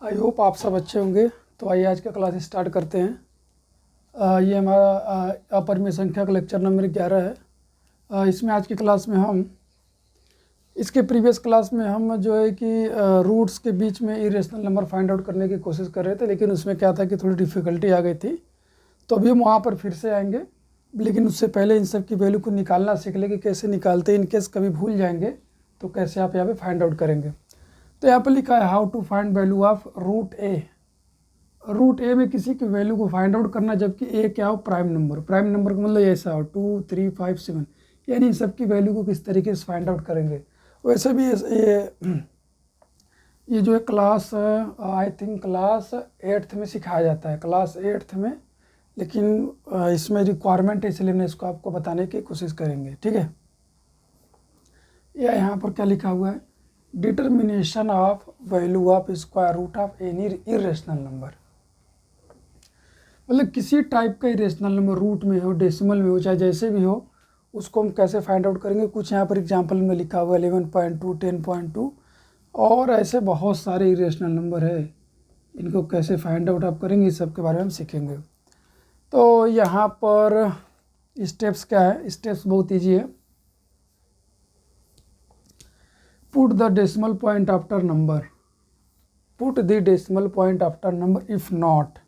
I hope आप सब अच्छे होंगे। तो आइए आज का क्लास स्टार्ट करते हैं। ये हमारा अपरिमेय संख्या का लेक्चर नंबर 11 है। इसमें आज की क्लास में हम इसके प्रीवियस क्लास में हम जो है कि रूट्स के बीच में इरेशनल नंबर फाइंड आउट करने की कोशिश कर रहे थे, लेकिन उसमें क्या था कि थोड़ी डिफ़िकल्टी आ गई थी। तो अभी हम वहाँ पर फिर से आएंगे, लेकिन उससे पहले इन सब की वैल्यू को निकालना सीख लें कि कैसे निकालते हैं। इनकेस कभी भूल जाएंगे तो कैसे आप यहाँ पे फाइंड आउट करेंगे। तो यहाँ पर लिखा है how to find value of root A. Root A में किसी की वैल्यू को फाइंड आउट करना, जबकि ए क्या हो, प्राइम नंबर। प्राइम नंबर का मतलब ऐसा हो 2, 3, 5, 7, यानी इन सब की वैल्यू को किस तरीके से फाइंड आउट करेंगे। वैसे भी ये जो है class I think class 8th में सिखाया जाता है, क्लास 8th में, लेकिन इसमें रिक्वायरमेंट है इसलिए मैं इसको आपको बताने की कोशिश करेंगे। ठीक है, या यहाँ पर क्या लिखा हुआ है, determination of value of square root of any irrational number. मतलब किसी टाइप का इरेशनल नंबर रूट में हो, डेसिमल में हो, चाहे जैसे भी हो, उसको हम कैसे फाइंड आउट करेंगे। कुछ यहाँ पर एग्जांपल में लिखा हुआ है 11.2, 10.2 और ऐसे बहुत सारे इरेशनल नंबर है। इनको कैसे फाइंड आउट आप करेंगे, इस सब के बारे में हम सीखेंगे। तो यहाँ पर स्टेप्स क्या है, स्टेप्स बहुत ईजी है। Put the decimal point after number, put the decimal point after number if not,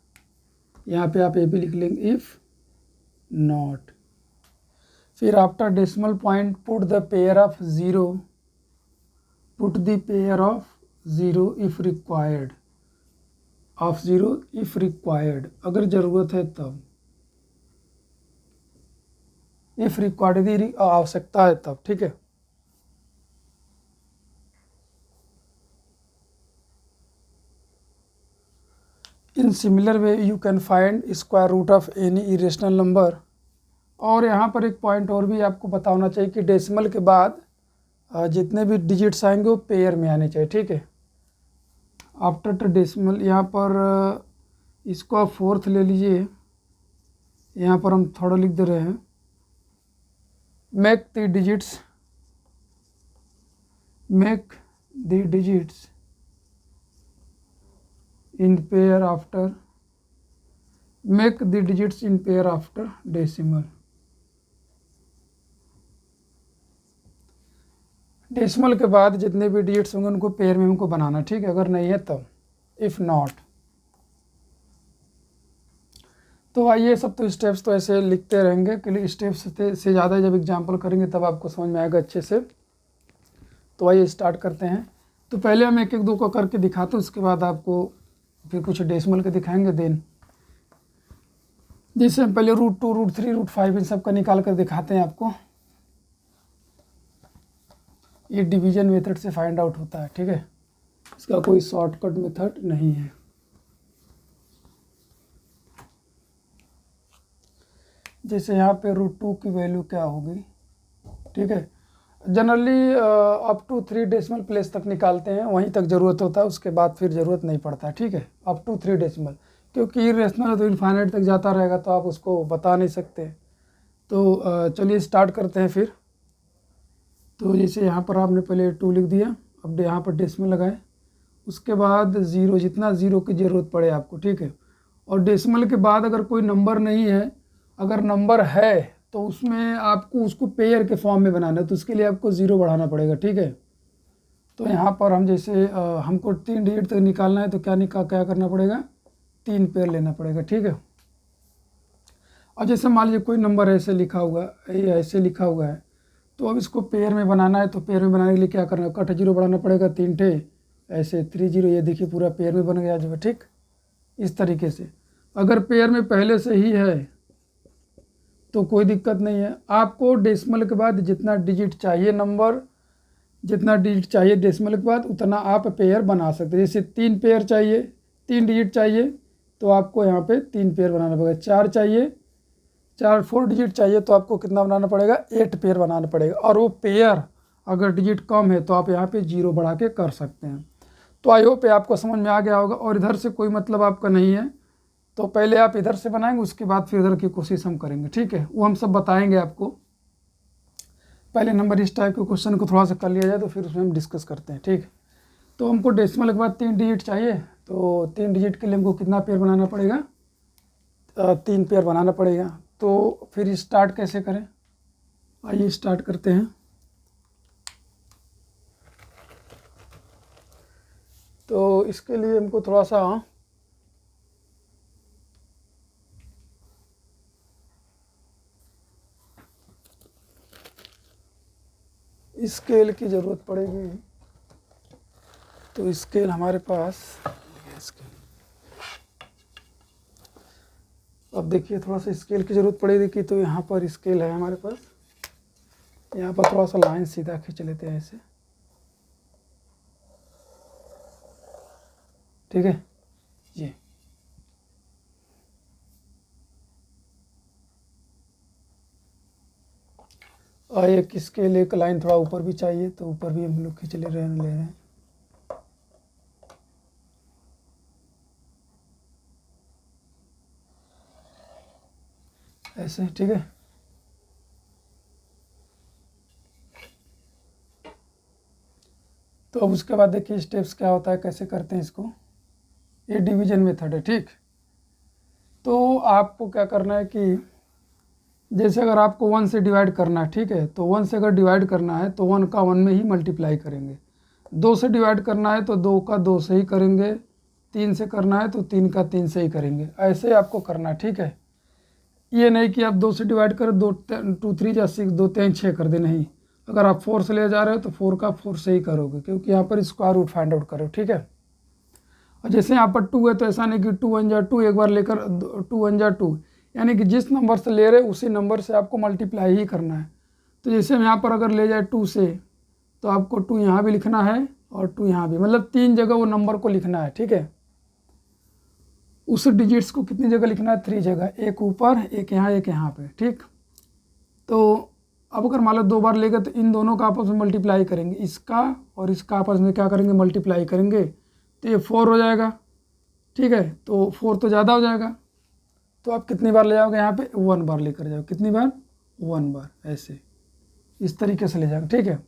यहाँ पे आप ये भी लिख लेंगे इफ नॉट। फिर after decimal point put the pair of zero, put the pair of zero if required, of zero if required, अगर ज़रूरत है तब, इफ रिक्वायर्ड यदि आवश्यकता है तब। ठीक है, in similar way you can find square root of any irrational number. और यहाँ पर एक पॉइंट और भी आपको पता होना चाहिए कि डेसिमल के बाद जितने भी डिजिट्स आएंगे वो पेयर में आने चाहिए। ठीक है, आफ्टर द डेसिमल, यहाँ पर इसको आप 4th ले लीजिए, यहाँ पर हम थोड़ा लिख दे रहे हैं, make the digits, make the digits in pair after, make the digits in pair after decimal। Decimal के बाद जितने भी डिजिट्स होंगे उनको पेयर में हमको बनाना। ठीक है, अगर नहीं है तब, इफ नॉट। तो आइए, सब तो स्टेप्स तो ऐसे लिखते रहेंगे कि स्टेप्स से ज़्यादा जब एग्जांपल करेंगे तब आपको समझ में आएगा अच्छे से। तो आइए स्टार्ट करते हैं। तो पहले हम एक एक दो को करके दिखाते हैं, उसके बाद आपको फिर कुछ डेसिमल के दिखाएंगे। देन जैसे हम पहले रूट 2, रूट 3, रूट 5 इन सब का निकाल कर दिखाते हैं आपको। ये डिवीजन मेथड से फाइंड आउट होता है। ठीक है, इसका कोई शॉर्टकट मेथड नहीं है। जैसे यहाँ पे रूट 2 की वैल्यू क्या होगी। ठीक है, generally up to 3 decimal place तक निकालते हैं, वहीं तक ज़रूरत होता है, उसके बाद फिर ज़रूरत नहीं पड़ता है। ठीक है, अप टू 3 डेसिमल, क्योंकि इरेशनल है तो इनफाइनाइट तक जाता रहेगा, तो आप उसको बता नहीं सकते। तो चलिए स्टार्ट करते हैं फिर। तो जैसे यहाँ पर आपने पहले 2 लिख दिया, अब यहाँ पर डेसिमल लगाए, उसके बाद 0, जितना 0 की ज़रूरत पड़े आपको। ठीक है, और डेसिमल के बाद अगर कोई नंबर नहीं है, अगर नंबर है तो उसमें आपको उसको पेयर के फॉर्म में बनाना है, तो उसके लिए आपको 0 बढ़ाना पड़ेगा। ठीक है, तो यहाँ पर हम जैसे हमको 3 डिजिट तक निकालना है, तो क्या करना पड़ेगा, 3 पेयर लेना पड़ेगा। ठीक है, और जैसे मान लीजिए कोई नंबर ऐसे लिखा हुआ है, ऐसे लिखा हुआ है, तो अब इसको पेयर में बनाना है, तो पेयर में बनाने के लिए क्या करना है, कट 0 बढ़ाना पड़ेगा, 3 ठे ऐसे 3 0, ये देखिए पूरा पेयर में बन गया जब। ठीक, इस तरीके से अगर पेयर में पहले से ही है तो कोई दिक्कत नहीं है। आपको डेसिमल के बाद जितना डिजिट चाहिए नंबर, जितना डिजिट चाहिए डेसिमल के बाद, उतना आप पेयर बना सकते हैं। जैसे 3 पेयर चाहिए, 3 डिजिट चाहिए, तो आपको यहाँ पे 3 पेयर बनाना पड़ेगा। 4 चाहिए, 4 डिजिट चाहिए, तो आपको कितना बनाना पड़ेगा, 8 पेयर बनाना पड़ेगा। और वो पेयर अगर डिजिट कम है तो आप यहाँ पे 0 बढ़ा के कर सकते हैं। तो आई होप आपको समझ में आ गया होगा। और इधर से कोई मतलब आपका नहीं है, तो पहले आप इधर से बनाएंगे, उसके बाद फिर इधर की कोशिश हम करेंगे। ठीक है, वो हम सब बताएंगे आपको। पहले नंबर इस टाइप के क्वेश्चन को थोड़ा सा कर लिया जाए, तो फिर उसमें हम डिस्कस करते हैं। ठीक, तो हमको डेसिमल के बाद 3 डिजिट चाहिए, तो 3 डिजिट के लिए हमको कितना पेयर बनाना पड़ेगा? 3 पेयर बनाना पड़ेगा। तो फिर स्टार्ट कैसे करें? आइए स्टार्ट करते हैं। तो इसके लिए हमको थोड़ा सा स्केल की ज़रूरत पड़ेगी। तो स्केल हमारे पास, अब देखिए थोड़ा सा स्केल की ज़रूरत पड़ेगी कि, तो यहाँ पर स्केल है हमारे पास। यहाँ पर थोड़ा सा लाइन सीधा खींच लेते हैं ऐसे, ठीक है। ये और एक स्केल, एक लाइन थोड़ा ऊपर भी चाहिए, तो ऊपर भी हम लोग खींच ले रहे हैं। ऐसे, ठीक है। तो अब उसके बाद देखिए स्टेप्स क्या होता है, कैसे करते हैं इसको। ये डिवीजन मेथड है, ठीक। तो आपको क्या करना है कि जैसे अगर आपको 1 से डिवाइड करना है, ठीक है, तो 1 से अगर डिवाइड करना है तो 1 का 1 में ही मल्टीप्लाई करेंगे। 2 से डिवाइड करना है तो 2 का 2 से ही करेंगे। 3 से करना है तो 3 का 3 से ही करेंगे। ऐसे आपको करना है, ठीक है। ये नहीं कि आप 2 से डिवाइड करें, 2 2 3 या 6, 2 3 6 कर दे, नहीं। अगर आप 4 से ले जा रहे हो तो 4 का 4 से ही करोगे, क्योंकि यहाँ पर स्क्वायर रूट फाइंड आउट करो, ठीक है। और जैसे यहाँ पर 2 है तो ऐसा नहीं कि 2 1 जा 2 एक बार लेकर 2 1 जा 2, यानी कि जिस नंबर से ले रहे उसी नंबर से आपको मल्टीप्लाई ही करना है। तो जैसे हम यहाँ पर अगर ले जाए 2 से, तो आपको 2 यहाँ भी लिखना है और 2 यहाँ भी, मतलब 3 जगह वो नंबर को लिखना है, ठीक है। उस डिजिट्स को कितनी जगह लिखना है? 3 जगह, एक ऊपर, एक यहाँ पे, ठीक। तो अब अगर मान लो 2 बार लेगा तो इन दोनों का आपस में मल्टीप्लाई करेंगे, इसका और इसका आपस में क्या करेंगे? मल्टीप्लाई करेंगे। तो ये 4 हो जाएगा, ठीक है। तो 4 तो ज़्यादा हो जाएगा, तो आप कितनी बार ले जाओगे? यहाँ पे 1 बार लेकर जाओ। कितनी बार? 1 बार। ऐसे इस तरीके से ले जाओगे, ठीक है।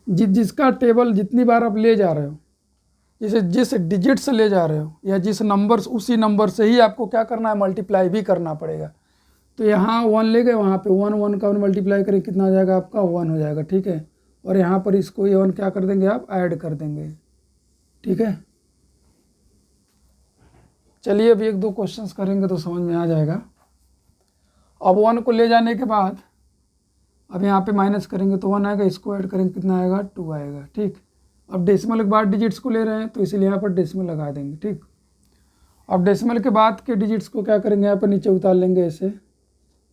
जिसका टेबल जितनी बार आप ले जा रहे हो, जैसे जिस डिजिट से ले जा रहे हो या जिस नंबर, उसी नंबर से ही आपको क्या करना है? मल्टीप्लाई भी करना पड़ेगा। तो यहाँ 1 ले गए, वहाँ पे 1 1 का मल्टीप्लाई करें, कितना हो जाएगा आपका? 1 हो जाएगा, ठीक है। और यहाँ पर इसको ये 1 क्या कर देंगे आप? ऐड कर देंगे, ठीक है। चलिए अभी 1 2 क्वेश्चंस करेंगे तो समझ में आ जाएगा। अब 1 को ले जाने के बाद अब यहाँ पे माइनस करेंगे तो 1 आएगा, इसको ऐड करेंगे, कितना आएगा? 2 आएगा, ठीक। अब डेसिमल के बाद डिजिट्स को ले रहे हैं तो इसलिए यहाँ पर डेसिमल लगा देंगे, ठीक। अब डेसिमल के बाद के डिजिट्स को क्या करेंगे? यहाँ पर नीचे उतार लेंगे ऐसे,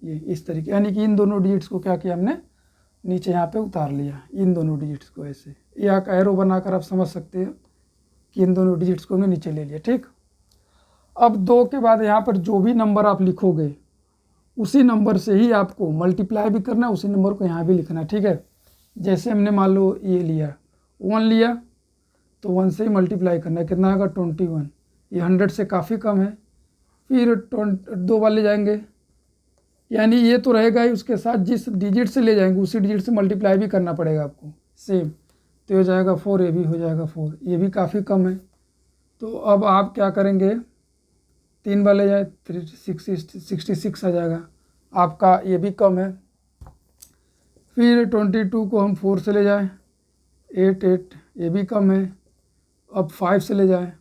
ये इस तरीके, यानी कि इन दोनों डिजिट्स को क्या किया हमने? नीचे यहाँ पे उतार लिया, इन दोनों डिजिट्स को ऐसे। या एरो बनाकर आप समझ सकते हो कि इन दोनों डिजिट्स को हमने नीचे ले लिया, ठीक। अब 2 के बाद यहाँ पर जो भी नंबर आप लिखोगे उसी नंबर से ही आपको मल्टीप्लाई भी करना है, उसी नंबर को यहाँ भी लिखना है, ठीक है। जैसे हमने मान लो ये लिया 1 लिया, तो 1 से ही मल्टीप्लाई करना है, कितना आएगा? 21। ये 100 से काफ़ी कम है। फिर 2 बार ले जाएंगे, यानी ये तो रहेगा ही, उसके साथ जिस डिजिट से ले जाएंगे उसी डिजिट से मल्टीप्लाई भी करना पड़ेगा आपको, सेम। तो हो जाएगा 4, ये भी हो जाएगा 4, ये भी काफ़ी कम है। तो अब आप क्या करेंगे? 3 बार ले जाए, 66 आ जाएगा आपका, ये भी कम है। फिर 22 को हम 4 से ले जाए, 8 ये भी कम है। अब 5 से ले जाए,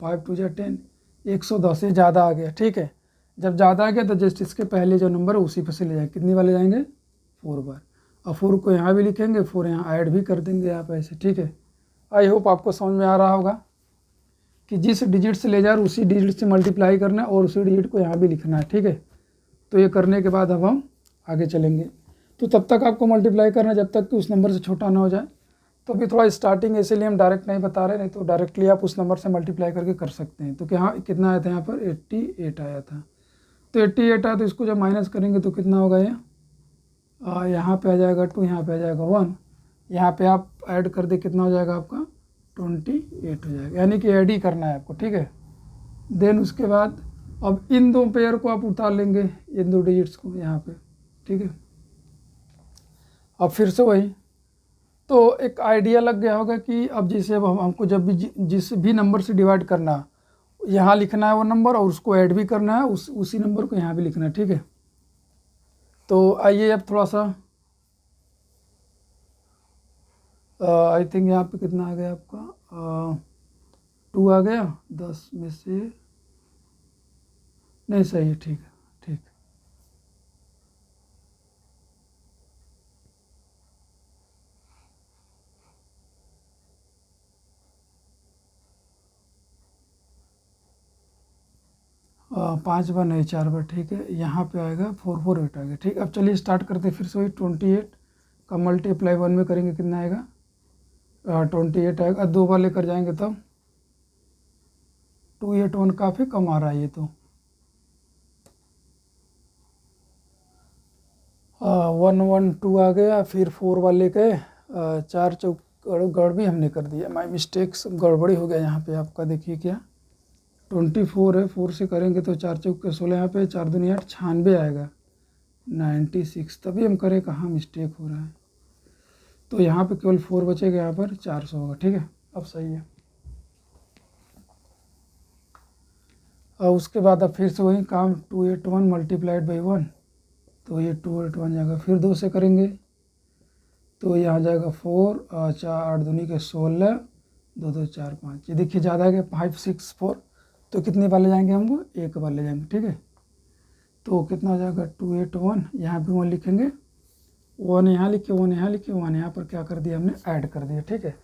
5 2 10, 110, ये ज़्यादा आ गया, ठीक है। जब ज़्यादा आ गया तो जस्ट इसके पहले जो नंबर है उसी पर से ले जाए, कितनी बार ले जाएंगे? 4 बार। अब 4 को यहाँ भी लिखेंगे, 4 यहाँ ऐड भी कर देंगे आप ऐसे, ठीक है। आई होप आपको समझ में आ रहा होगा कि जिस डिजिट से ले जा रहे उसी डिजिट से मल्टीप्लाई करना है और उसी डिजिट को यहाँ भी लिखना है, ठीक है। तो ये करने के बाद अब हम आगे चलेंगे। तो तब तक आपको मल्टीप्लाई करना है जब तक कि उस नंबर से छोटा ना हो जाए। तो अभी थोड़ा स्टार्टिंग इसीलिए हम डायरेक्ट नहीं बता रहे, नहीं तो डायरेक्टली आप उस नंबर से मल्टीप्लाई करके कर सकते हैं। तो क्या हाँ कितना आया था यहाँ पर? 88 आया था। तो 88 आया, तो इसको जब माइनस करेंगे तो कितना होगा? ये यहाँ पे आ जाएगा 2, यहाँ पे आ जाएगा 1, यहाँ पे आप ऐड कर दे, कितना हो जाएगा आपका? 28 हो जाएगा, यानी कि ऐड ही करना है आपको, ठीक है। देन उसके बाद अब इन 2 पेयर को आप उतार लेंगे, इन 2 डिजिट्स को यहाँ पे, ठीक है। अब फिर से वही, तो एक आइडिया लग गया होगा कि अब जैसे अब हमको जब भी जिस भी नंबर से डिवाइड करना, यहाँ लिखना है वो नंबर और उसको ऐड भी करना है, उसी नंबर को यहाँ भी लिखना है, ठीक है। तो आइए अब थोड़ा सा आई थिंक यहाँ पे कितना आ गया आपका 2 आ गया 10 में से, नहीं सही है, ठीक है, ठीक। 5 बार नहीं 4 बार, ठीक है। यहाँ पे आएगा 448 आ गया, ठीक। अब चलिए स्टार्ट करते हैं फिर से वही 28 का मल्टीप्लाई 1 में करेंगे कितना आएगा 28 आएगा। 2 बार लेकर जाएंगे तब 281 काफ़ी कम आ रहा है ये तो। 112 आ गया, फिर 4 बार लेके 4 चौक गड़बड़ी हमने कर दिया, माई मिस्टेक्स, गड़बड़ी हो गया यहाँ पे आपका। देखिए क्या 24 है, 4 से करेंगे तो 4 चौक के 16, यहाँ पे 4 दूनी 8, 96 आएगा 96। तभी हम करें कहाँ मिस्टेक हो रहा है। तो यहाँ पे केवल 4 बचेगा, यहाँ पर 400 होगा, ठीक है। अब सही है। और उसके बाद अब फिर से वही काम 281 मल्टीप्लाइड बाई 1, तो ये 281 जाएगा। फिर 2 से करेंगे तो यहाँ जाएगा 4 और 4 8 दूनी के 16, 2 2 4 5, ये देखिए ज़्यादा आ गया 5 6 4, तो कितने बार ले जाएंगे हमको, एक बार ले जाएंगे, ठीक है। तो कितना हो जाएगा 281, यहाँ भी 1 लिखेंगे, 1 यहाँ लिखे, 1 यहाँ लिखे, 1 यहाँ पर क्या कर दिया हमने, ऐड कर दिया, ठीक है।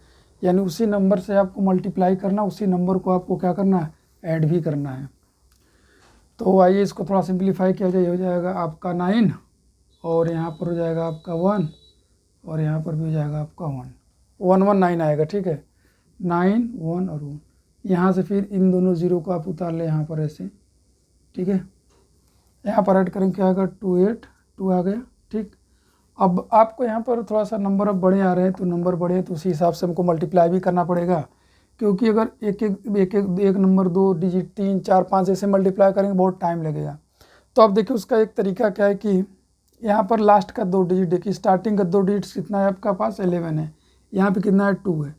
यानी उसी नंबर से आपको मल्टीप्लाई करना, उसी नंबर को आपको क्या करना है, ऐड भी करना है। तो आइए इसको थोड़ा सिंप्लीफाई किया जाए, हो जाएगा आपका 9 और यहाँ पर हो जाएगा आपका 1 और यहाँ पर भी हो जाएगा आपका 1 1 1 9 आएगा, ठीक है। 9 1 और 1, यहाँ से फिर इन दोनों ज़ीरो को आप उतार लें यहाँ पर ऐसे, ठीक है। यहाँ पर ऐड करेंगे क्या आएगा 282 आ गया, ठीक। अब आपको यहाँ पर थोड़ा सा नंबर अब बड़े आ रहे हैं, तो नंबर बड़े हैं तो उसी हिसाब से हमको मल्टीप्लाई भी करना पड़ेगा, क्योंकि अगर एक नंबर 2 डिजिट 3 4 5 ऐसे मल्टीप्लाई करेंगे बहुत टाइम लगेगा। तो अब देखिए उसका एक तरीका क्या है कि यहाँ पर लास्ट का 2 डिजिट देखिए, स्टार्टिंग का 2 डिजिट्स कितना है आपका पास 11 है, यहाँ पे कितना है 2 है,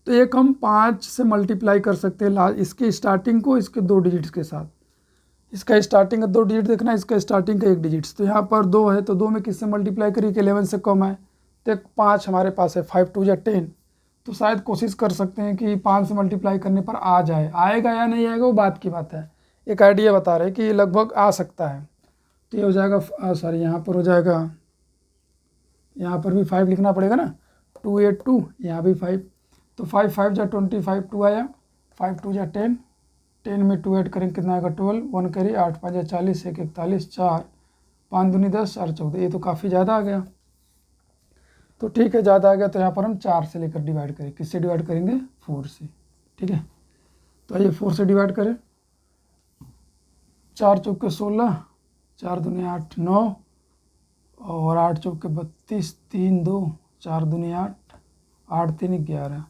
तो एक हम 5 से मल्टीप्लाई कर सकते हैं इसके स्टार्टिंग को इसके 2 डिजिट्स के साथ। इसका स्टार्टिंग का 2 डिजिट देखना, इसका स्टार्टिंग का 1 डिजिट्स, तो यहाँ पर 2 है तो 2 में किससे मल्टीप्लाई करिए कि 11 से कम है, तो एक 5 हमारे पास है, 5 2 या 10, तो शायद कोशिश कर सकते हैं कि 5 से मल्टीप्लाई करने पर आ जाए। आएगा या नहीं आएगा वो बात की बात है, एक आइडिया बता रहे हैं कि लगभग आ सकता है। तो ये हो जाएगा सॉरी यहाँ पर हो जाएगा, यहाँ पर भी 5 लिखना पड़ेगा ना, 282, यहाँ भी 5, तो 5 5 जा 25, 2 आया, 5 2 जा 10, 10 में 2 ऐड करेंगे कितना आएगा 12, 1 करिए 8 5 जा 40, 1 41, 4 5 दूनी 10, 4 14, ये तो काफ़ी ज़्यादा आ गया। तो ठीक है, ज़्यादा आ गया तो यहाँ पर हम 4 से लेकर डिवाइड करें, किससे डिवाइड करेंगे 4 से, ठीक है। तो आइए 4 से डिवाइड करें, 4 चौक के 16, 4 दूनी 8 9 और 8 चौक के 32, 3 2, 4 दूनी 8, 8 3 11,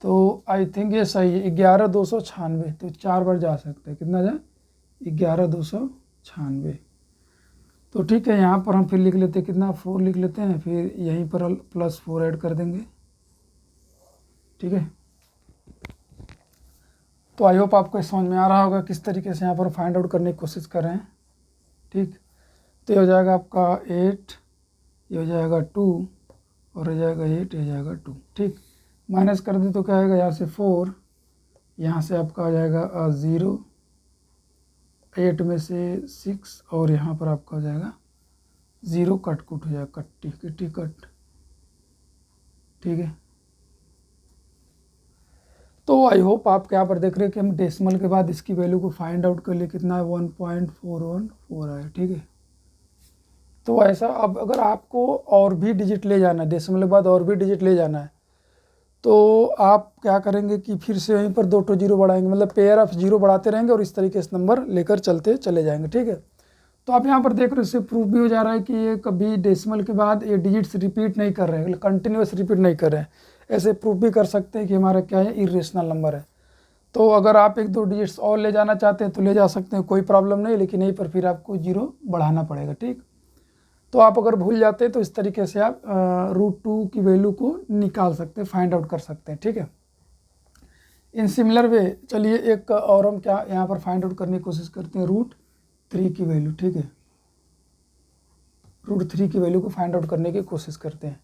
तो आई थिंक ये सही है 11 296, तो 4 बार जा सकते हैं, कितना जाए 11 296। तो ठीक है, यहाँ पर हम फिर लिख लेते हैं कितना 4 लिख लेते हैं, फिर यहीं पर +4 ऐड कर देंगे, ठीक है। तो आई होप आपको समझ में आ रहा होगा किस तरीके से यहाँ पर फाइंड आउट करने की कोशिश कर रहे हैं, ठीक। तो ये हो जाएगा आपका 8, ये हो जाएगा 2 और हो जाएगा 8, ये हो जाएगा 2, ठीक। माइनस कर दें तो क्या आएगा, यहाँ से 4, यहाँ से आपका आ जाएगा 0, 8 में से 6 और यहाँ पर आपका हो जाएगा 0, कट कुट हो जाएगा, कट्टी कट, ठीक है। तो आई होप आप यहाँ पर देख रहे हैं कि हम डेसिमल के बाद इसकी वैल्यू को फाइंड आउट कर लिए, कितना है 1.414 आया, ठीक है। तो ऐसा अब अगर आपको और भी डिजिट ले जाना है, डेसिमल के बाद और भी डिजिट ले जाना है, तो आप क्या करेंगे कि फिर से वहीं पर 2 जीरो बढ़ाएंगे, मतलब पेयर ऑफ जीरो बढ़ाते रहेंगे और इस तरीके से नंबर लेकर चलते चले जाएंगे, ठीक है। तो आप यहाँ पर देख रहे हो, इससे प्रूफ भी हो जा रहा है कि ये कभी डेसिमल के बाद ये डिजिट्स रिपीट नहीं कर रहे हैं, कंटिन्यूस रिपीट नहीं कर रहे हैं। ऐसे प्रूफ भी कर सकते हैं कि हमारा क्या है, इरेशनल नंबर है। तो अगर आप 1 2 डिजिट्स और ले जाना चाहते हैं तो ले जा सकते हैं, कोई प्रॉब्लम नहीं, लेकिन यहीं पर फिर आपको जीरो बढ़ाना पड़ेगा, ठीक। तो आप अगर भूल जाते हैं तो इस तरीके से आप √2 की वैल्यू को निकाल सकते हैं, फाइंड आउट कर सकते हैं, ठीक है। इन सिमिलर वे चलिए एक और हम क्या यहाँ पर फाइंड आउट करने की कोशिश करते हैं, √3 की वैल्यू, ठीक है। √3 की वैल्यू को फाइंड आउट करने की कोशिश करते हैं।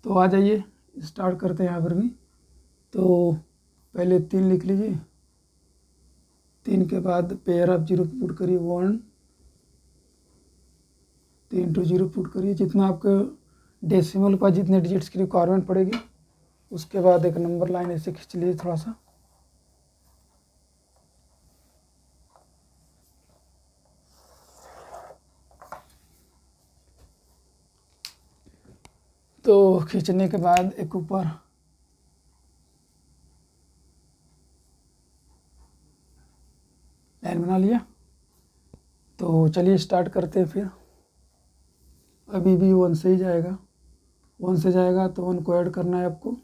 तो आ जाइए स्टार्ट करते हैं यहाँ पर भी। तो पहले 3 लिख लीजिए, 3 के बाद पेयर ऑफ जीरो पुट करिए 1, 3 टू 0 पुट करिए, जितना आपके डेसिमल का जितने डिजिट्स की रिक्वायरमेंट पड़ेगी। उसके बाद एक नंबर लाइन ऐसे खींच लीजिए थोड़ा सा, तो खींचने के बाद एक ऊपर लाइन बना लिया। तो चलिए स्टार्ट करते हैं फिर। अभी भी 1 से ही जाएगा, 1 से जाएगा तो 1 को ऐड करना है आपको,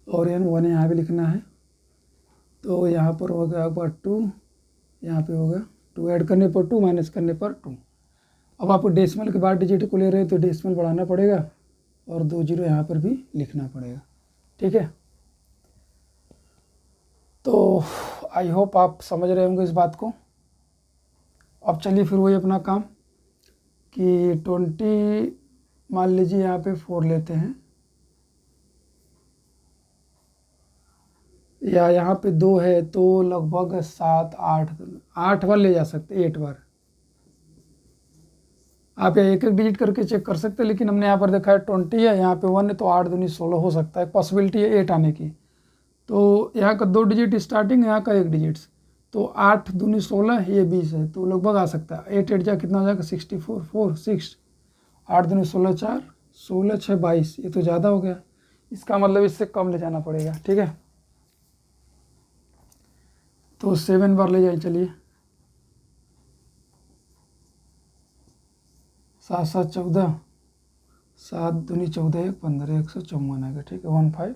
और 1 यहाँ भी लिखना है। तो यहाँ पर हो गया आपका 2, यहाँ पे हो गया 2, ऐड करने पर 2, माइनस करने पर 2। अब आपको डेसिमल के बाद डिजिट को ले रहे हैं तो डेसिमल बढ़ाना पड़ेगा और 2 0 यहाँ पर भी लिखना पड़ेगा, ठीक है। तो आई होप आप समझ रहे होंगे इस बात को। अब चलिए फिर वही अपना काम कि 20 मान लीजिए यहाँ पे 4 लेते हैं, या यहाँ पे 2 है तो लगभग 7 8 बार ले जा सकते, 8 बार। आप एक एक डिजिट करके चेक कर सकते हैं, लेकिन हमने यहाँ पर देखा है 20 है, यहाँ पे 1 है, तो 8 दूनी 16 हो सकता है, पॉसिबिलिटी है 8 आने की। तो यहाँ का 2 डिजिट स्टार्टिंग, यहाँ का 1 डिजिट, तो 8 दूनी 16, ये 20 है, तो लगभग आ सकता है। 8 8 जा कितना हो जाएगा, 64, 4 6, 8 दूनी 16 4, 16 6 22, ये तो ज़्यादा हो गया। इसका मतलब इससे कम ले जाना पड़ेगा, ठीक है। तो 7 बार ले जाए, चलिए 7 7 14, 7 दूनी 14 1 15, 154 आएगा, ठीक है, 154।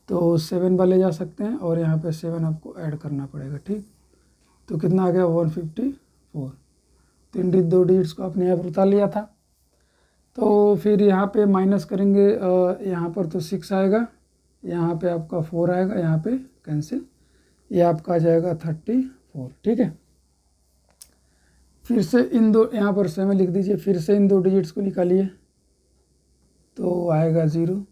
तो 7 बार ले जा सकते हैं और यहाँ पे 7 आपको ऐड करना पड़ेगा, ठीक। तो कितना आ गया, 154। तो इन 2 डिजिट्स को आपने यहाँ पर उतार लिया था। तो फिर यहाँ पे माइनस करेंगे, यहाँ पर तो 6 आएगा, यहाँ पे आपका 4 आएगा, यहाँ पे कैंसिल, ये आपका आ जाएगा 34, ठीक है। फिर से इन दो, यहाँ पर 7 लिख दीजिए, फिर से इन 2 डिजिट्स को निकालिए तो आएगा 0।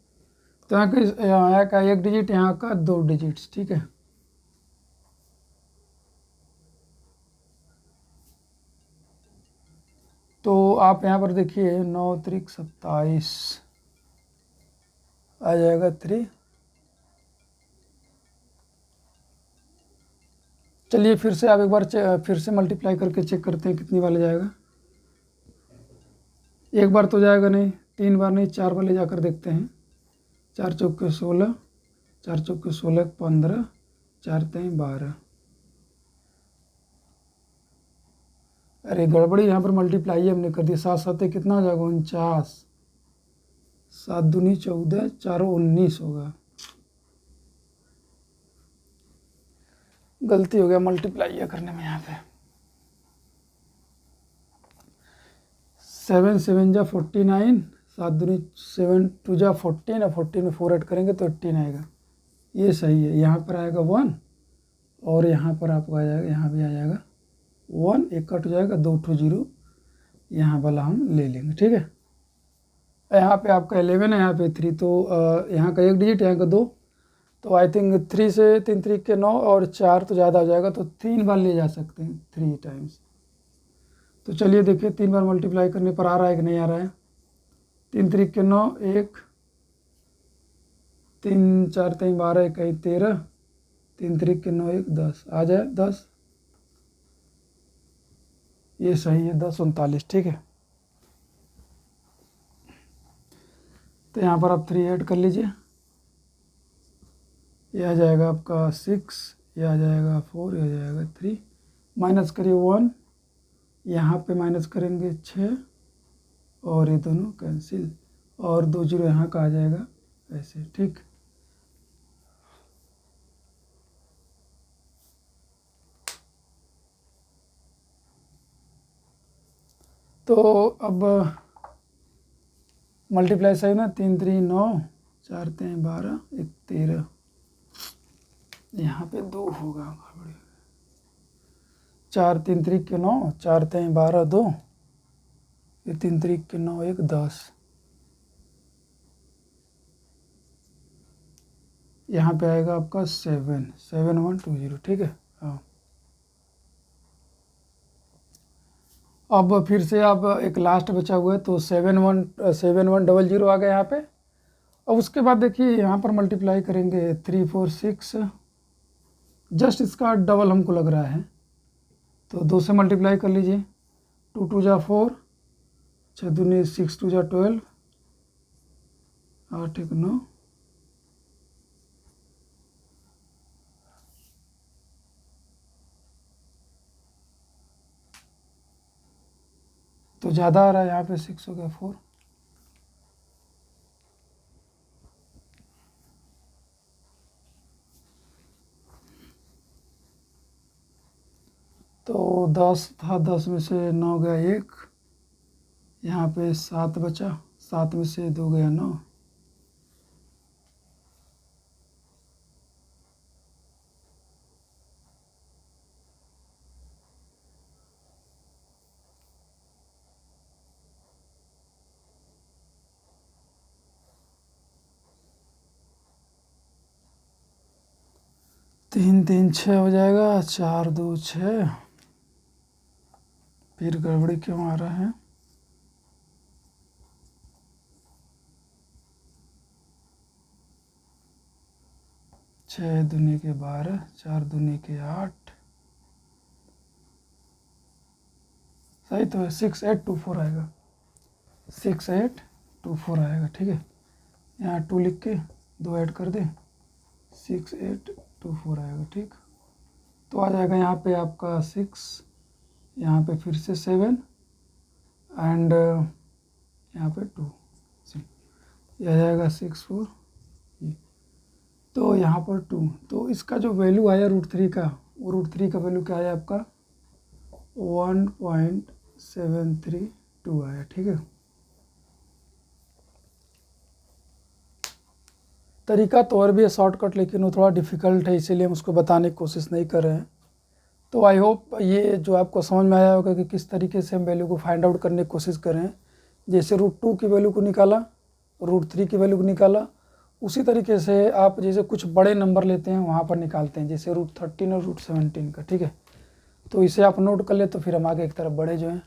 तो यहाँ का 1 डिजिट, यहाँ का 2 डिजिट्स, ठीक है। तो आप यहाँ पर देखिए 9 त्रिक 27 आ जाएगा 3। चलिए फिर से आप एक बार फिर से मल्टीप्लाई करके चेक करते हैं कितनी बार ले जाएगा। एक बार तो जाएगा नहीं, 3 बार नहीं, 4 बार ले जाकर देखते हैं। 4 चौके 16, 4 चौके 16 15, 4 3 12। अरे गड़बड़ी, यहाँ पर मल्टीप्लाई हमने कर दिया। 7 7 कितना हो जाएगा, 49, 7 दूनी 14, 4 19 होगा। गलती हो गया मल्टीप्लाई करने में यहाँ पे। 7 7 जा 49, 7 दूनी 7 2 जा 14, और 14 में 4 ऐड करेंगे तो 18 आएगा, ये सही है। यहाँ पर आएगा 1 और यहाँ पर आपको आ जाएगा, यहाँ भी आ जाएगा 1, एक कट हो जाएगा, 2 टू 0 यहाँ वाला हम ले लेंगे, ठीक है। यहाँ पे आपका 11 है, यहाँ पे 3, तो यहाँ का 1 डिजिट, यहाँ का 2, तो आई थिंक 3 से 3 3 के 9 और 4 तो ज़्यादा हो जाएगा, तो 3 बार ले जा सकते हैं, 3 टाइम्स। तो चलिए देखिए 3 बार मल्टीप्लाई करने पर आ रहा है कि नहीं आ रहा है। 3 3 के 9 1, 3 4 3 12 1 13, 3 3 के 9 1 10, आ जाए 10, ये सही है, 10 39, ठीक है। तो यहाँ पर आप 3 ऐड कर लीजिए, ये आ जाएगा आपका 6, ये आ जाएगा 4, ये आ जाएगा 3, माइनस करिए 1, यहाँ पे माइनस करेंगे 6, और ये दोनों कैंसिल, और 2 0 यहाँ का आ जाएगा ऐसे, ठीक। तो अब मल्टीप्लाई सही ना, 3 3 9, 4 3 12, 1 13, यहाँ पे 2 होगा, 4 3 3 के 9, 4 3 12 2, ये 3 3 के 9 1 10, यहाँ पे आएगा आपका 7 7 1 2 0, ठीक है। हाँ, अब फिर से आप एक लास्ट बचा हुआ है, तो 7 1 7 1 0 0 आ गया यहाँ पे। अब उसके बाद देखिए यहाँ पर मल्टीप्लाई करेंगे 3 4 6, जस्ट इसका डबल हमको लग रहा है, तो 2 से मल्टीप्लाई कर लीजिए, 2 2 जा 4, 6 दूनी 6 2 जा 12, 8 1 9, तो ज़्यादा आ रहा है, यहाँ पे 6 हो गया 4, तो 10 था, 10 में से 9 गया 1, यहाँ पे 7 बचा, 7 में से 2 गया 9, तीन 3 6 हो जाएगा, 4 2 6, फिर गड़बड़ी क्यों आ रहा है, 6 दूनी के 12, 4 दूनी के 8, सही तो है, 6 8 2 4 आएगा, 6 8 2 4 आएगा, ठीक है। यहाँ 2 लिख के 2 ऐड कर दें, 6 8 2 4 आएगा, ठीक। तो आ जाएगा यहाँ पे आपका 6, यहाँ पे फिर से 7 एंड यहाँ पे 2, ये आ जाएगा 6 4, तो यहाँ पर 2, तो इसका जो वैल्यू आया √3 का, वो √3 का वैल्यू क्या आया आपका 1.732 आया, ठीक है। तरीका तो और भी है शॉर्टकट, लेकिन वो थोड़ा डिफ़िकल्ट है, इसीलिए हम उसको बताने की कोशिश नहीं कर रहे हैं। तो आई होप ये जो आपको समझ में आया होगा कि किस तरीके से हम वैल्यू को फाइंड आउट करने की कोशिश करें। जैसे √2 की वैल्यू को निकाला, √3 की वैल्यू को निकाला, उसी तरीके से आप जैसे कुछ बड़े नंबर लेते हैं वहाँ पर निकालते हैं, जैसे √13 और √17 का, ठीक है। तो इसे आप नोट कर ले, तो फिर हम आगे एक तरफ बढ़े जो हैं।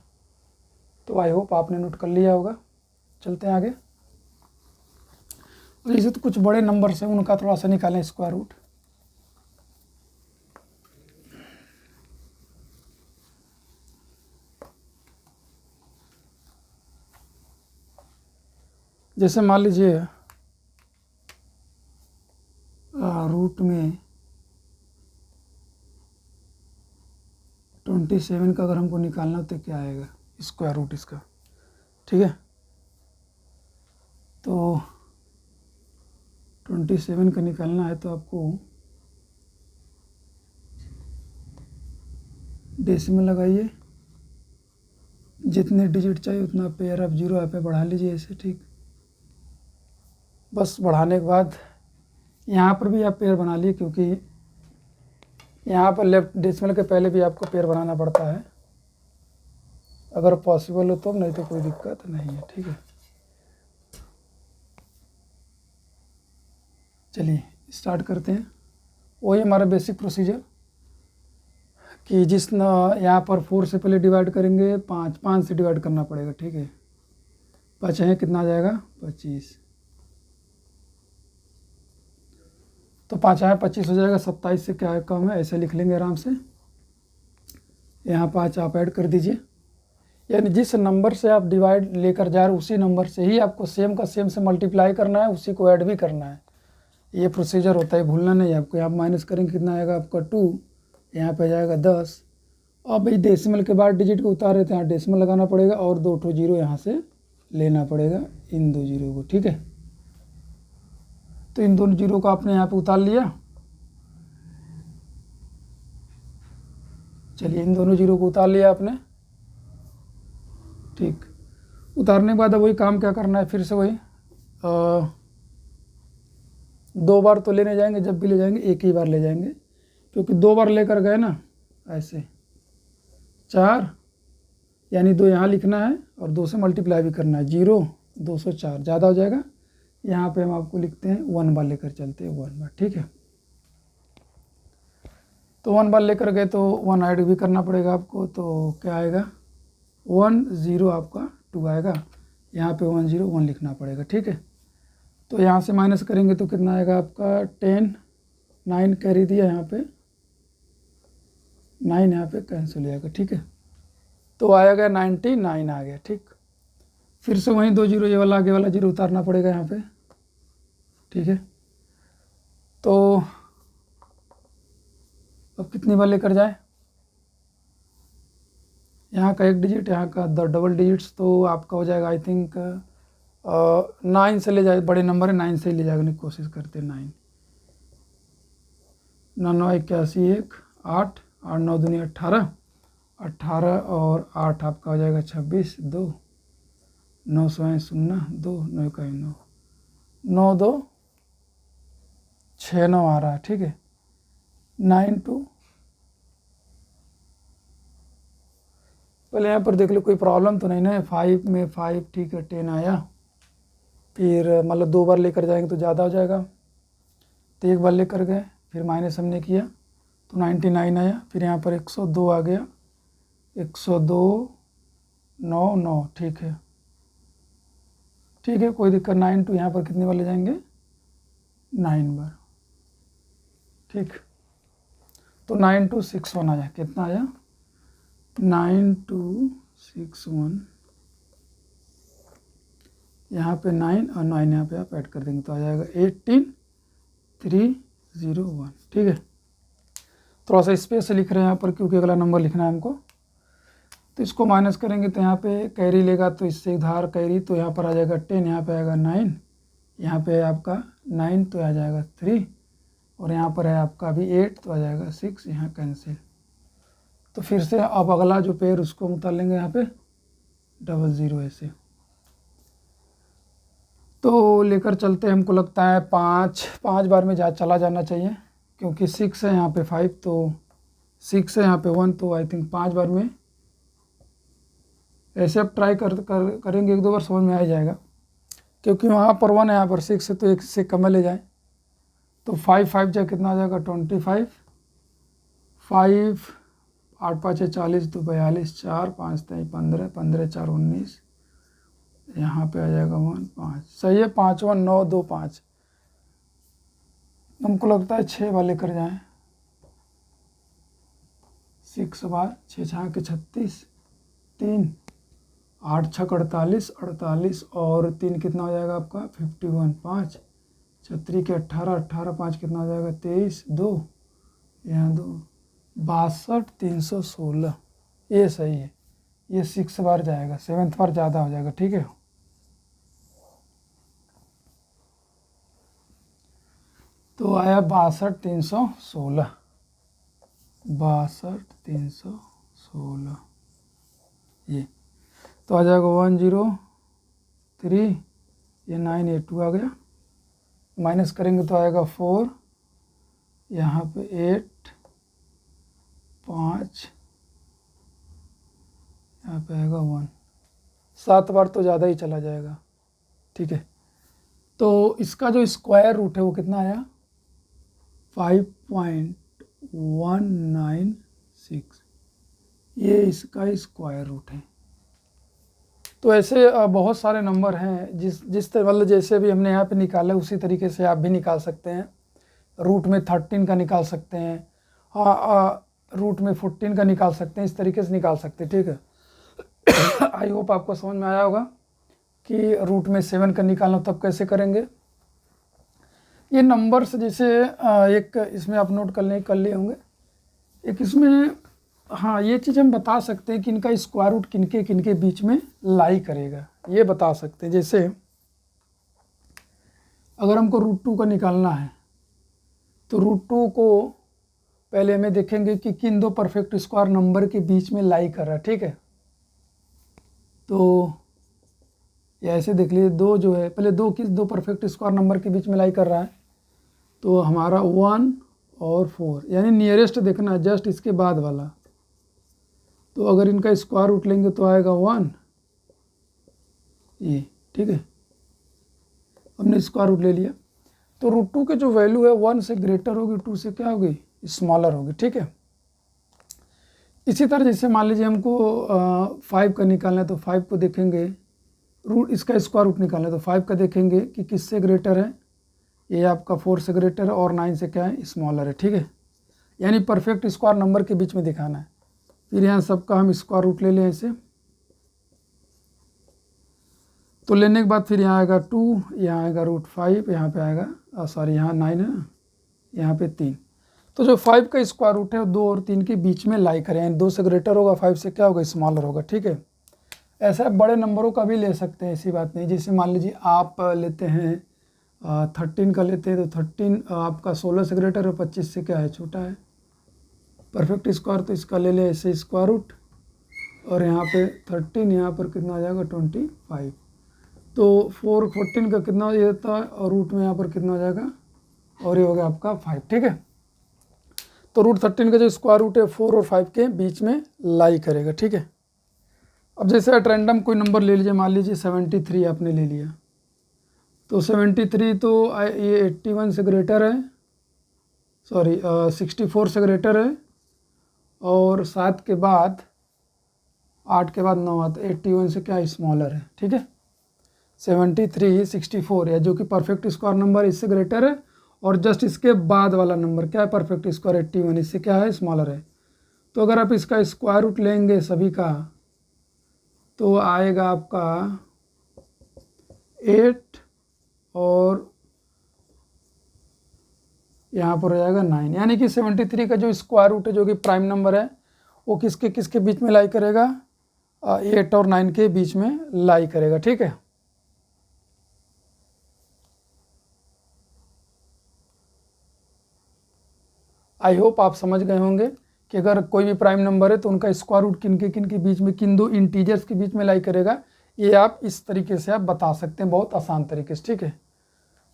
तो आई होप आपने नोट कर लिया होगा। चलते हैं आगे। जैसे तो कुछ बड़े नंबर हैं, उनका थोड़ा सा निकालें स्क्वायर रूट। जैसे मान लीजिए रूट में 27 का अगर हमको निकालना हो तो क्या आएगा स्क्वायर रूट इसका, ठीक है। तो 27 का निकालना है तो आपको डेसिमल लगाइए, जितने डिजिट चाहिए उतना पेयर ऑफ जीरो यहाँ पे बढ़ा लीजिए ऐसे, ठीक। बस बढ़ाने के बाद यहाँ पर भी आप पेयर बना लिए, क्योंकि यहाँ पर लेफ्ट डेसिमल के पहले भी आपको पेयर बनाना पड़ता है, अगर पॉसिबल हो तो, नहीं तो कोई दिक्कत नहीं है, ठीक है। चलिए स्टार्ट करते हैं। वही हमारा बेसिक प्रोसीजर कि जिस यहाँ पर 4 से पहले डिवाइड करेंगे, 5 से डिवाइड करना पड़ेगा, ठीक है। 5 है कितना आ जाएगा 25, तो 5 है 25 हो जाएगा, 27 से क्या कम है ऐसे लिख लेंगे आराम से। यहाँ 5 आप ऐड कर दीजिए, यानी जिस नंबर से आप डिवाइड लेकर जा रहे हो उसी नंबर से ही आपको सेम का सेम से मल्टीप्लाई करना है, उसी को ऐड भी करना है। ये प्रोसीजर होता है, भूलना नहीं है आपको। यहाँ माइनस करेंगे कितना आएगा आपका 2, यहाँ पे जाएगा 10। अब भाई डेसिमल के बाद डिजिट को उतारे तो यहाँ डेसिमल लगाना पड़ेगा और 2 ठो जीरो यहाँ से लेना पड़ेगा, इन 2 जीरो को, ठीक है। तो इन दोनों जीरो को आपने यहाँ पे उतार लिया। चलिए इन दोनों जीरो को उतार लिया आपने। ठीक। उतारने के बाद अब वही काम क्या करना है, फिर से वही 2 बार तो लेने जाएंगे, जब भी ले जाएंगे एक ही बार ले जाएंगे, क्योंकि 2 बार लेकर गए ना ऐसे 4, यानी 2 यहाँ लिखना है और 2 से मल्टीप्लाई भी करना है, 0 204 ज़्यादा हो जाएगा। यहाँ पे हम आपको लिखते हैं 1 बार लेकर चलते हैं, 1 बार, ठीक है। तो 1 बार लेकर गए तो 1 ऐड भी करना पड़ेगा आपको, तो क्या आएगा 1 0 आपका 2 आएगा, यहाँ पे 1 0 1 लिखना पड़ेगा, ठीक है। तो यहाँ से माइनस करेंगे तो कितना आएगा आपका 10, 9 कैरी दिया, यहाँ पे 9 यहाँ पे कैंसिल हो जाएगा, ठीक है। तो आएगा 99 आ गया, ठीक। फिर से वहीं 2 0, ये वाला आगे वाला 0 उतारना पड़ेगा यहाँ पे, ठीक है। तो अब कितनी बार लेकर जाए, यहाँ का 1 डिजिट, यहाँ का डबल डिजिट्स, तो आपका हो जाएगा आई थिंक 9 से ले जाए, बड़े नंबर है 9 से ही ले जाने की कोशिश करते हैं। 9 9 9 81 1 8 8 9 दूनी 18 18 और 8 आपका हो जाएगा 26 2 9 0 0 2 9 का 9 9 2 6 9 आ रहा है, ठीक है। 9 2, पहले यहाँ पर देख लो कोई प्रॉब्लम तो नहीं ना, 5 में 5, ठीक है। 10 आया, फिर मतलब 2 बार लेकर जाएंगे तो ज़्यादा हो जाएगा, तो 1 बार लेकर गए, फिर माइनस हमने किया तो 99 आया, फिर यहाँ पर 102 आ गया, 102 9 9, ठीक है, ठीक है, कोई दिक्कत। 9 2 यहाँ पर कितने बार ले जाएंगे 9 बार, ठीक। तो 9 2 6 1 आया, कितना आया 9 2 6 1, यहाँ पे 9 और 9 यहाँ पे आप ऐड कर देंगे तो आ जाएगा 18 3 0 1, ठीक है। थोड़ा सा स्पेस से लिख रहे हैं यहाँ पर क्योंकि अगला नंबर लिखना है हमको। तो इसको माइनस करेंगे तो यहाँ पे कैरी लेगा, तो इससे उधार कैरी, तो यहाँ पर आ जाएगा 10, यहाँ पे आएगा 9, यहाँ पे आपका 9 तो आ जाएगा 3, और यहाँ पर है आपका अभी 8 तो आ जाएगा 6, यहाँ कैंसिल। तो फिर से अब अगला जो पेयर उसको उतार लेंगे यहाँ पे 00 ऐसे, तो लेकर चलते हैं। हमको लगता है 5 बार में चला जाना चाहिए, क्योंकि 6 है यहाँ पे 5, तो 6 है यहाँ पे 1, तो आई थिंक 5 बार में ऐसे आप ट्राई करेंगे 1 2 बार समझ में आ जाएगा, क्योंकि वहाँ पर 1 है, यहाँ पर 6 है, तो 1 से कम ले जाए तो 5 5 जाए कितना आ जाएगा 25, 5 8 5 है 40, तो 42, 4 5 3 15 15 4 19, यहाँ पे आ जाएगा 1 5, सही है। 5 1 9 2 5, हमको लगता है 6 बार लेकर जाएं, 6 बार, 6 6 के 36, 3 8 6 48 48, और 3 कितना हो जाएगा आपका 51, 5 36 के 18 18 5 कितना हो जाएगा 23, 2 यहाँ 2 62 316, ये सही है। ये 6 बार जाएगा, 7th बार ज़्यादा हो जाएगा, ठीक है। तो आया 62 316, 62 316, ये तो आ जाएगा 103, ये 9 ये 2 आ गया, माइनस करेंगे तो आएगा 4, यहाँ पे 8 5, यहाँ पे आएगा 1, 7 बार तो ज़्यादा ही चला जाएगा, ठीक है। तो इसका जो स्क्वायर रूट है वो कितना आया 5.196, ये इसका स्क्वायर रूट है। तो ऐसे बहुत सारे नंबर हैं, जिस तरह मतलब जैसे भी हमने यहाँ पे निकाला उसी तरीके से आप भी निकाल सकते हैं। रूट में 13 का निकाल सकते हैं, रूट में 14 का निकाल सकते हैं, इस तरीके से निकाल सकते हैं, ठीक है। आई होप आपको समझ में आया होगा कि रूट में 7 का निकालना तब कैसे करेंगे। ये नंबर्स जैसे एक इसमें आप नोट कर लिए होंगे, एक इसमें हाँ ये चीज़ हम बता सकते हैं कि इनका स्क्वायर रूट किनके किनके बीच में लाई करेगा, ये बता सकते हैं। जैसे अगर हमको √2 का निकालना है तो √2 को पहले हमें देखेंगे कि किन दो परफेक्ट स्क्वायर नंबर के बीच में लाई कर रहा है, ठीक है। तो ये ऐसे देख लीजिए, दो जो है पहले दो परफेक्ट स्क्वायर नंबर के बीच में लाई कर रहा है, तो हमारा 1 और 4 यानी नियरेस्ट देखना है, जस्ट इसके बाद वाला। तो अगर इनका स्क्वायर रूट लेंगे तो आएगा 1 ये, ठीक है, हमने स्क्वायर रूट ले लिया। तो √2 के जो वैल्यू है 1 से ग्रेटर होगी, 2 से क्या होगी, स्मॉलर होगी, ठीक है। इसी तरह जैसे मान लीजिए हमको 5 का निकालना है, तो 5 को देखेंगे, रूट इसका स्क्वायर रूट निकालना है तो 5 का देखेंगे कि किससे ग्रेटर है, ये आपका 4 से ग्रेटर है और 9 से क्या है, स्मॉलर है, ठीक है। यानी परफेक्ट स्क्वायर नंबर के बीच में दिखाना है। फिर यहाँ सबका हम स्क्वायर रूट ले लें ऐसे, तो लेने के बाद फिर यहाँ आएगा 2, यहाँ आएगा √5, यहाँ पे आएगा सॉरी यहाँ 9 है ना, यहाँ पे 3। तो जो 5 का स्क्वायर रूट है 2 और 3 के बीच में लाई करें, यानी 2 से ग्रेटर होगा, 5 से क्या होगा, स्मॉलर होगा, ठीक है। ऐसा बड़े नंबरों का भी ले सकते हैं, ऐसी बात नहीं। जैसे मान लीजिए आप लेते हैं 13 का लेते हैं, तो 13 आपका 16 से ग्रेटर है, 25 से क्या है, छोटा है, परफेक्ट स्क्वायर। तो इसका ले ले ऐसे स्क्वायर रूट, और यहाँ पे 13, यहाँ पर कितना आ जाएगा, 25। तो 14 का कितना ये था, और रूट में यहाँ पर कितना हो जाएगा, और ये हो गया आपका 5, ठीक है। तो √13 का जो स्क्वायर रूट है 4 और 5 के बीच में लाई करेगा, ठीक है। अब जैसे एट रैंडम कोई नंबर ले लीजिए, मान लीजिए 73 आपने ले लिया, तो 73 तो ये 81 से ग्रेटर है, सॉरी 64 से ग्रेटर है, और 7 के बाद 8 के बाद 9 आता है, 81 से क्या स्मॉलर है, ठीक है। 73 64 या जो कि परफेक्ट स्क्वायर नंबर इससे ग्रेटर है, और जस्ट इसके बाद वाला नंबर क्या है, परफेक्ट स्क्वायर 81, इससे क्या है, स्मॉलर है। तो अगर आप इसका स्क्वायर रूट लेंगे सभी का, तो आएगा आपका 8 और यहाँ पर हो जाएगा 9, यानी कि 73 का जो स्क्वायर रूट है जो कि प्राइम नंबर है, वो किसके किसके बीच में लाई करेगा, 8 और 9 के बीच में लाई करेगा, ठीक है। आई होप आप समझ गए होंगे कि अगर कोई भी प्राइम नंबर है तो उनका स्क्वायर रूट किन के बीच में, किन दो इंटीजर्स के बीच में लाई करेगा, ये आप इस तरीके से आप बता सकते हैं, बहुत आसान तरीके से, ठीक है।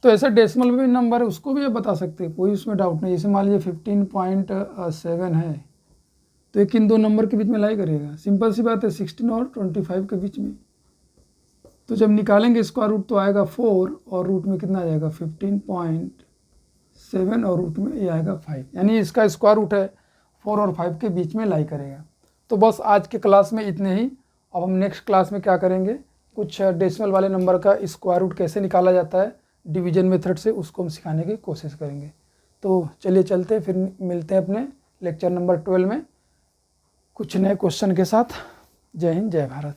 तो ऐसे डेसिमल में भी नंबर है उसको भी आप बता सकते हैं, कोई उसमें डाउट नहीं। जैसे मान लीजिए 15.7 है, तो ये किन दो नंबर के बीच में लाई करेगा, सिंपल सी बात है, 16 और 25 के बीच में। तो जब निकालेंगे स्क्वायर रूट तो आएगा 4, और रूट में कितना आ जाएगा, 15.7, और रूट में ये आएगा 5, यानी इसका स्क्वायर रूट है 4 और 5 के बीच में लाई करेगा। तो बस आज के क्लास में इतने ही। अब हम नेक्स्ट क्लास में क्या करेंगे, कुछ डेसिमल वाले नंबर का स्क्वायर रूट कैसे निकाला जाता है डिवीजन मेथड से, उसको हम सिखाने की कोशिश करेंगे। तो चलिए चलते हैं, फिर मिलते हैं अपने लेक्चर नंबर 12 में कुछ नए क्वेश्चन के साथ। जय हिंद, जय भारत।